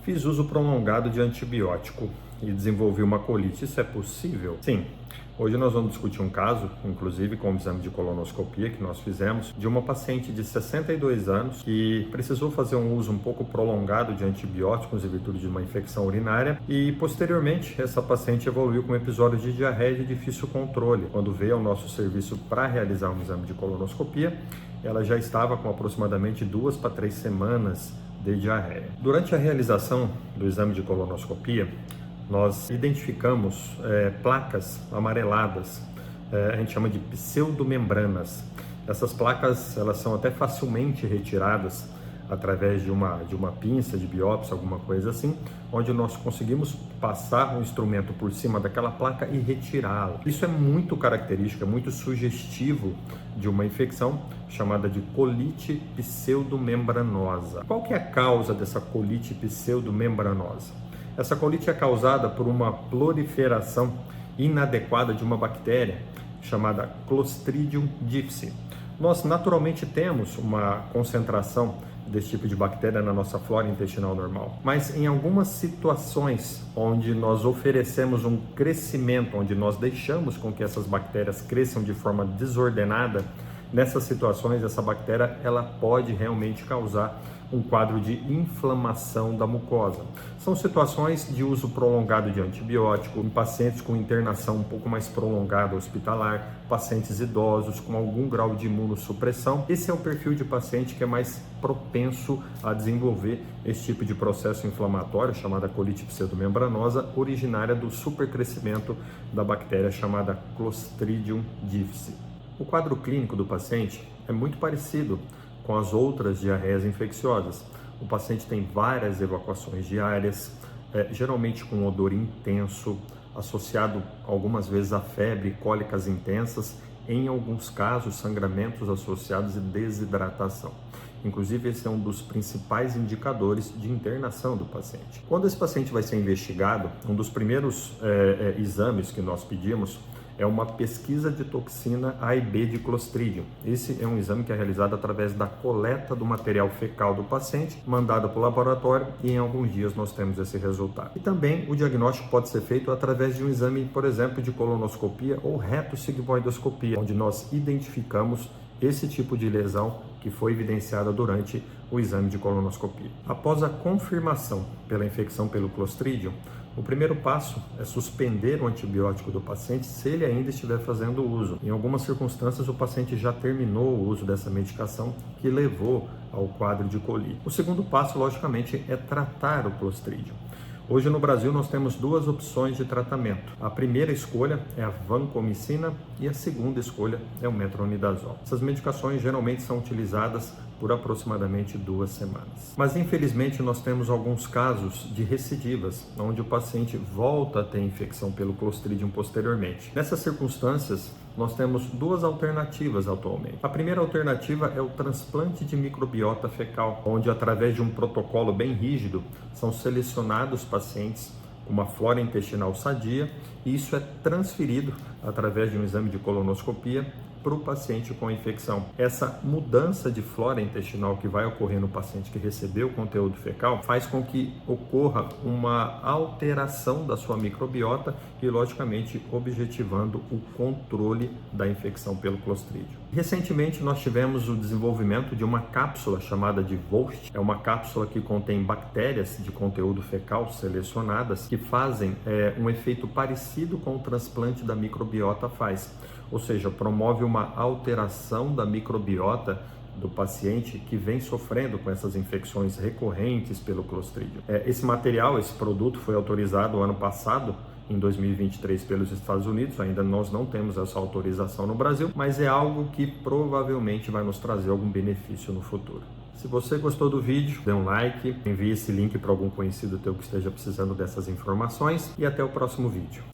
Fiz uso prolongado de antibiótico e desenvolvi uma colite. Isso é possível? Sim. Hoje nós vamos discutir um caso, inclusive com o exame de colonoscopia que nós fizemos, de uma paciente de 62 anos que precisou fazer um uso um pouco prolongado de antibióticos em virtude de uma infecção urinária e, posteriormente, essa paciente evoluiu com um episódio de diarreia de difícil controle. Quando veio ao nosso serviço para realizar um exame de colonoscopia, ela já estava com aproximadamente 2 para 3 semanas de diarreia. Durante a realização do exame de colonoscopia, nós identificamos placas amareladas, a gente chama de pseudomembranas. Essas placas elas são até facilmente retiradas através de uma pinça de biópsia, alguma coisa assim, onde nós conseguimos passar um instrumento por cima daquela placa e retirá-la. Isso é muito característico, é muito sugestivo de uma infecção chamada de colite pseudomembranosa. Qual que é a causa dessa colite pseudomembranosa? Essa colite é causada por uma proliferação inadequada de uma bactéria chamada Clostridium difficile. Nós naturalmente temos uma concentração desse tipo de bactéria na nossa flora intestinal normal, mas em algumas situações onde nós oferecemos um crescimento, onde nós deixamos com que essas bactérias cresçam de forma desordenada, nessas situações essa bactéria ela pode realmente causar um quadro de inflamação da mucosa. São situações de uso prolongado de antibiótico, em pacientes com internação um pouco mais prolongada hospitalar, pacientes idosos com algum grau de imunossupressão. Esse é o perfil de paciente que é mais propenso a desenvolver esse tipo de processo inflamatório, chamada colite pseudomembranosa, originária do supercrescimento da bactéria chamada Clostridium difficile. O quadro clínico do paciente é muito parecido com as outras diarreias infecciosas. O paciente tem várias evacuações diárias, geralmente com odor intenso, associado algumas vezes a febre, cólicas intensas, em alguns casos sangramentos associados a desidratação. Inclusive, esse é um dos principais indicadores de internação do paciente. Quando esse paciente vai ser investigado, um dos primeiros exames que nós pedimos é uma pesquisa de toxina A e B de Clostridium. Esse é um exame que é realizado através da coleta do material fecal do paciente, mandado para o laboratório, e em alguns dias nós temos esse resultado. E também o diagnóstico pode ser feito através de um exame, por exemplo, de colonoscopia ou retossigmoidoscopia, onde nós identificamos esse tipo de lesão que foi evidenciada durante o exame de colonoscopia. Após a confirmação pela infecção pelo Clostridium, o primeiro passo é suspender o antibiótico do paciente se ele ainda estiver fazendo uso. Em algumas circunstâncias, o paciente já terminou o uso dessa medicação que levou ao quadro de colite. O segundo passo, logicamente, é tratar o Clostridium. Hoje no Brasil nós temos duas opções de tratamento. A primeira escolha é a vancomicina e a segunda escolha é o metronidazol. Essas medicações geralmente são utilizadas por aproximadamente 2 semanas. Mas infelizmente nós temos alguns casos de recidivas, onde o paciente volta a ter infecção pelo Clostridium posteriormente. Nessas circunstâncias, nós temos duas alternativas atualmente. A primeira alternativa é o transplante de microbiota fecal, onde através de um protocolo bem rígido são selecionados pacientes com uma flora intestinal sadia e isso é transferido através de um exame de colonoscopia para o paciente com infecção. Essa mudança de flora intestinal que vai ocorrer no paciente que recebeu o conteúdo fecal faz com que ocorra uma alteração da sua microbiota e, logicamente, objetivando o controle da infecção pelo Clostridium. Recentemente, nós tivemos o desenvolvimento de uma cápsula chamada de VOST. É uma cápsula que contém bactérias de conteúdo fecal selecionadas que fazem um efeito parecido com o transplante da microbiota faz. Ou seja, promove uma alteração da microbiota do paciente que vem sofrendo com essas infecções recorrentes pelo Clostridium. Esse material, esse produto foi autorizado ano passado, em 2023, pelos Estados Unidos. Ainda nós não temos essa autorização no Brasil, mas é algo que provavelmente vai nos trazer algum benefício no futuro. Se você gostou do vídeo, dê um like, envie esse link para algum conhecido teu que esteja precisando dessas informações e até o próximo vídeo.